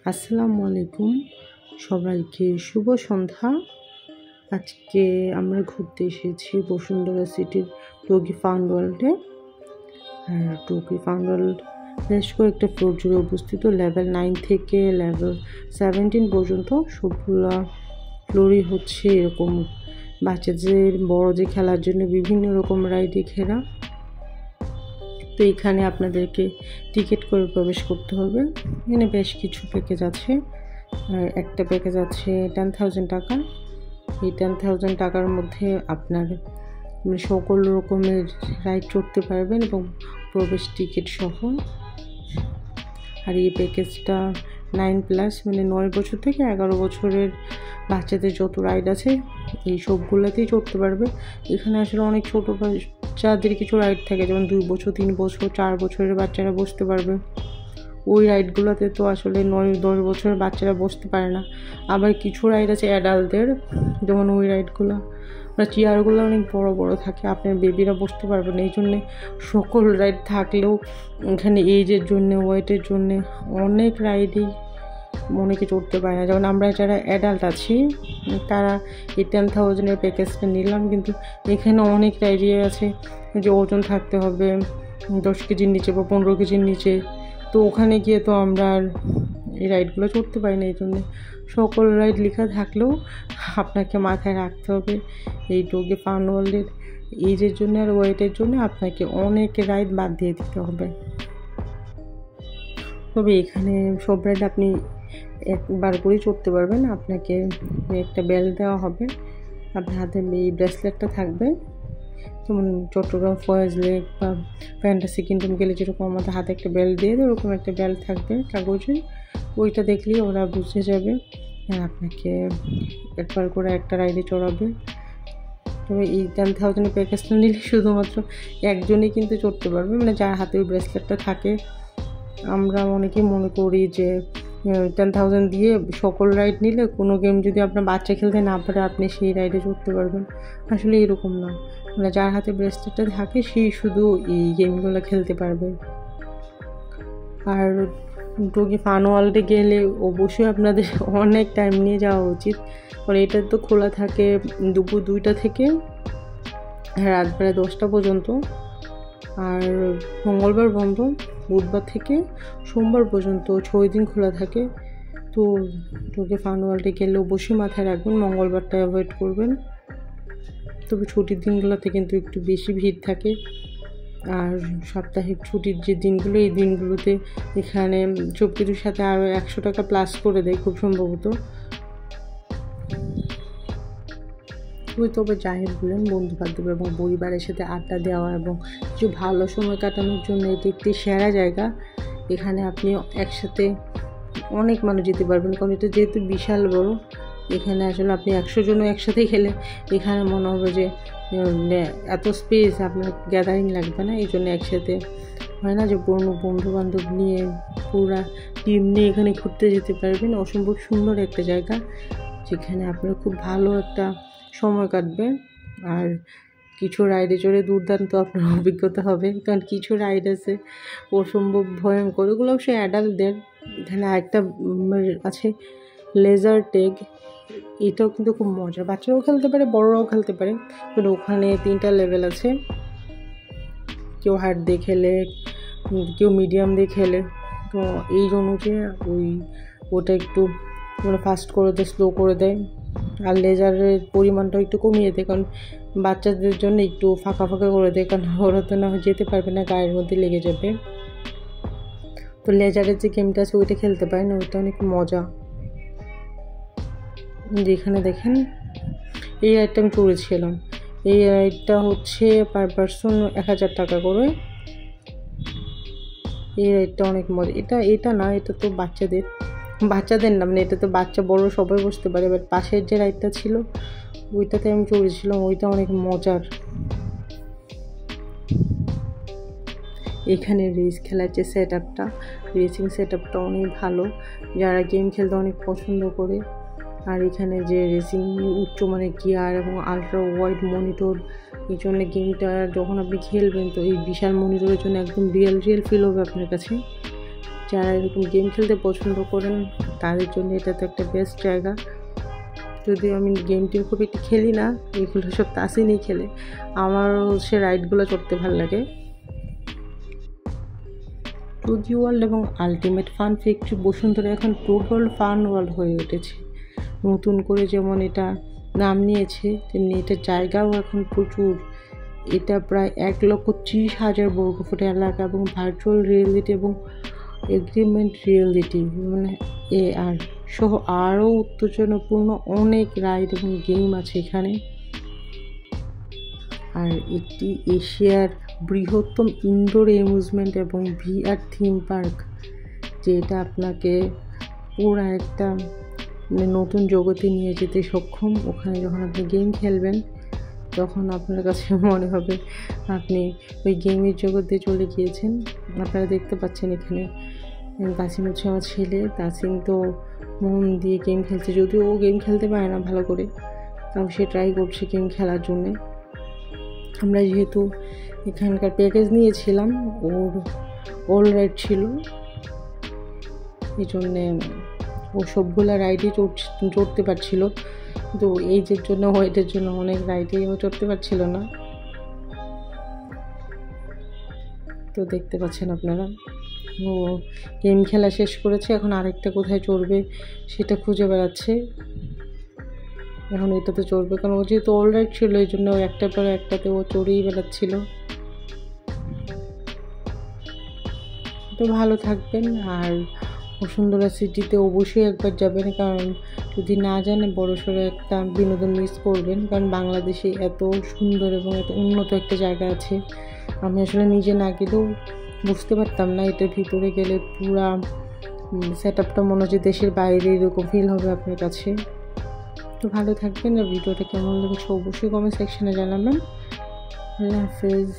আসসালামু আলাইকুম, সবাইকে শুভ সন্ধ্যা। আজকে আমরা ঘুরতে এসেছি বসুন্ধরা সিটির টুকি ফান ওয়ার্ল্ডে। আর টুকি ফান ওয়ার্ল্ড বেশ কয়েকটা ফ্লোর জুড়ে অবস্থিত। লেভেল 9 থেকে লেভেল 17 পর্যন্ত সবগুলা ফ্লোরই হচ্ছে এরকম বাচ্চাদের বড়দের খেলার জন্য বিভিন্ন রকম রাইডে ঘেরা। তো এখানে আপনাদেরকে টিকিট করে প্রবেশ করতে হবে। এখানে বেশ কিছু প্যাকেজ আছে। একটা প্যাকেজ আছে 10,000 টাকা। এই 10,000 টাকার মধ্যে আপনার সকল রকমের রাইড চড়তে পারবেন এবং প্রবেশ টিকিট সহ। আর এই প্যাকেজটা 9+ মানে 9 বছর থেকে 11 বছরের বাচ্চাদের যত রাইড আছে এই সবগুলোতেই চড়তে পারবে। এখানে আসলে অনেক ছোটো বাচ্চাদের কিছু রাইড থাকে, যেমন 2 বছর, 3 বছর, 4 বছরের বাচ্চারা বসতে পারবে। ওই রাইডগুলোতে তো আসলে 9-10 বছরের বাচ্চারা বসতে পারে না। আবার কিছু রাইড আছে অ্যাডাল্টদের, যেমন ওই রাইডগুলো চেয়ারগুলো অনেক বড় বড় থাকে, আপনার বেবিরা বসতে পারবে না। এই জন্যে সকল রাইড থাকলেও এখানে এইজের জন্যে, ওয়েটের জন্যে অনেক রাইডই অনেকে চড়তে পারে না। যেমন আমরা যারা অ্যাডাল্ট আছি তারা এই 10,000-এর প্যাকেজটা নিলাম, কিন্তু এখানে অনেক রাইডই আছে যে ওজন থাকতে হবে 10 কেজির নিচে বা 15 কেজির নিচে। তো ওখানে গিয়ে তো আমরা আর এই রাইডগুলো চড়তে পারি না। এই জন্যে সকল রাইড লেখা থাকলেও আপনাকে মাথায় রাখতে হবে এই টুকি ফান ওয়ার্ল্ডের এইজের জন্য আর ওয়েটের জন্য আপনাকে অনেক রাইড বাদ দিয়ে দিতে হবে। তবে এখানে সব রাইড আপনি একবার করেই চড়তে পারবেন। আপনাকে একটা বেল দেওয়া হবে, আপনার হাতে এই ব্রেসলেটটা থাকবে। যেমন চট্টগ্রাম ফয়েজ লেক বা ফ্যান্টাসি কিংডম গেলে যেরকম আমাদের হাতে একটা বেল দিয়ে দেয়, ওরকম একটা বেল থাকবে কাগজে। ওইটা দেখলেই ওরা বুঝে যাবে আপনাকে একবার করে একটা রাইডে চড়াবে। তবে এই 10,000-এর প্যাকেজটা নিলে শুধুমাত্র একজনই কিন্তু চড়তে পারবে, মানে যার হাতে ওই ব্রেসলেটটা থাকে। আমরা অনেকেই মনে করি যে 10,000 দিয়ে সকল রাইড নিলে কোনো গেম যদি আপনার বাচ্চা খেলতে না পারে আপনি সেই রাইডে চড়তে পারবেন। আসলে এরকম না, মানে যার হাতে ব্রেসলেটটা থাকে সেই শুধু এই গেমগুলো খেলতে পারবে। আর টুকি ফান ওয়ার্ল্ডে গেলে অবশ্যই আপনাদের অনেক টাইম নিয়ে যাওয়া উচিত, কারণ এটা তো খোলা থাকে দুপুর 2টা থেকে রাত প্রায় 10টা পর্যন্ত। আর মঙ্গলবার বন্ধ, বুধবার থেকে সোমবার পর্যন্ত 6 দিন খোলা থাকে। তো টুকি ফান ওয়ার্ল্ডে গেলে অবশ্যই মাথায় রাখবেন মঙ্গলবারটা অ্যাভয়েড করবেন। তবে ছুটির দিনগুলোতে কিন্তু একটু বেশি ভিড় থাকে। আর সাপ্তাহিক ছুটির যে দিনগুলো, এই দিনগুলোতে এখানে সব কিছুর সাথে আরও 100 টাকা প্লাস করে দেয় খুব সম্ভবত। তবে যাই বলেন, বন্ধু বান্ধব এবং পরিবারের সাথে আড্ডা দেওয়া এবং কিছু ভালো সময় কাটানোর জন্য এটি একটি সেরা জায়গা। এখানে আপনি একসাথে অনেক মানুষ যেতে পারবেন, কারণ এটা যেহেতু বিশাল বড়। এখানে আসলে আপনি 100 জনও একসাথে খেলে এখানে মনে হবে যে এত স্পেস, আপনার গ্যাদারিং লাগবে না। এই জন্য একসাথে হয় না যে বন্ধু বান্ধব নিয়ে পুরা টিম নিয়ে এখানে ঘুরতে যেতে পারবেন। অসম্ভব সুন্দর একটা জায়গা, যেখানে আপনার খুব ভালো একটা সময় কাটবে। আর কিছু রাইডে চড়ে দুর্দান্ত আপনার অভিজ্ঞতা হবে, কারণ কিছু রাইড আছে অসম্ভব ভয়ঙ্কর, ওগুলো অবশ্যই অ্যাডাল্টদের। এখানে একটা আছে লেজার ট্যাগ, এটাও কিন্তু খুব মজা, বাচ্চারাও খেলতে পারে বড়রাও খেলতে পারে। কিন্তু ওখানে 3টা লেভেল আছে, কেউ হার্ড দিয়ে খেলে, কেউ মিডিয়াম দিয়ে খেলে। তো এই জন্য যে ওটা একটু মানে ফাস্ট করে দেয়, স্লো করে দেয়। আর লেজারের পরিমাণটাও একটু কমিয়ে দেয়, কারণ বাচ্চাদের জন্য একটু ফাঁকা করে দেয়, কারণ ওরা তো না যেতে পারবে না, গায়ের মধ্যে লেগে যাবে। তো লেজারের যে গেমটা আছে ওইটা খেলতে পারেন, ওইটা অনেক মজা। যেখানে দেখেন এই রাইডটা আমি চড়েছিলাম, এই রাইডটা হচ্ছে পার পারসন 1,000 টাকা করে। এই রাইডটা অনেক মজা। এটা না, এটা তো বাচ্চাদের না, মানে এটা তো বাচ্চা বড় সবাই বসতে পারে। বাট পাশের যে রাইডটা ছিল ওইটাতে আমি চড়েছিলাম, ওইটা অনেক মজার। এখানে রেস খেলার যে রেসিং সেট আপটা অনেক ভালো, যারা গেম খেলতে অনেক পছন্দ করে। আর এখানে যে রেসিং উচ্চমানের গিয়ার এবং আলট্রা ওয়াইড মনিটর, এই জন্য গেমটা যখন আপনি খেলবেন তো এই বিশাল মনিটরের জন্য একদম রিয়েল ফিল হবে আপনার কাছে। যারা এরকম গেম খেলতে পছন্দ করেন তাদের জন্য এটা তো একটা বেস্ট জায়গা। যদিও আমি গেম টেম খুব একটু খেলি না, এগুলো সব তাসিনই খেলে। আমার হচ্ছে রাইডগুলো চড়তে ভালো লাগে। টুজি ওয়ার্ল্ড এবং আলটিমেট ফান ফ্যাক্টরি বসুন্ধরা এখন টোটাল ফান ওয়ার্ল্ড হয়ে উঠেছে। নতুন করে যেমন এটা নাম নিয়েছে, তেমনি এটার জায়গাও এখন প্রচুর। এটা প্রায় 1,30,000 বর্গফুট এলাকা এবং ভার্চুয়াল রিয়েলিটি এবং এগ্রিমেন্ট রিয়েলিটি মানে AR সহ আরও উত্তেজনাপূর্ণ অনেক রাইড এবং গেম আছে এখানে। আর এটি এশিয়ার বৃহত্তম ইনডোর অ্যামিউজমেন্ট এবং VR থিম পার্ক, যেটা আপনাকে পুরো একটা নতুন জগতে নিয়ে যেতে সক্ষম। ওখানে যখন আপনি গেম খেলবেন তখন আপনার কাছে মনে হবে আপনি ওই গেমের জগতে চলে গিয়েছেন। আপনারা দেখতে পাচ্ছেন এখানে তাসিম হচ্ছে আমার ছেলে। তাসিম তো মন দিয়ে গেম খেলছে, যদিও ও গেম খেলতে পারে না ভালো করে, তাও সে ট্রাই করছে গেম খেলার জন্যে। আমরা যেহেতু এখানকার প্যাকেজ নিয়েছিলাম, ওর অল রাইড ছিল, এই জন্যে ও সবগুলো রাইডই চড়তে পারছিল। কিন্তু এইজের জন্য ওয়েটের জন্য অনেক রাইডেই ও চড়তে পারছিল না। তো দেখতে পাচ্ছেন আপনারা, ও গেম খেলা শেষ করেছে, এখন আরেকটা কোথায় চড়বে সেটা খুঁজে বেড়াচ্ছে। এখন এটাতে চড়বে, কারণ ও যেহেতু অল রাইড ছিল এই জন্য একটার পর একটাতে ও চড়েই বেড়াচ্ছিল। তো ভালো থাকবেন, আর বসুন্ধরা সিটিতে অবশ্যই একবার যাবেন, কারণ যদি না জানেন বড়সড় একটা বিনোদন মিস করবেন। কারণ বাংলাদেশে এত সুন্দর এবং এত উন্নত একটা জায়গা আছে, আমি আসলে নিজে না গেলেও বুঝতে পারতাম না। এটার ভিতরে গেলে পুরা সেট আপটা মনে হচ্ছে দেশের বাইরে এরকম ফিল হবে আপনার কাছে। তো ভালো থাকবেন, আর ভিডিওটা কেমন লেগেছে অবশ্যই কমেন্ট সেকশনে জানাবেন। আল্লাহ হাফেজ।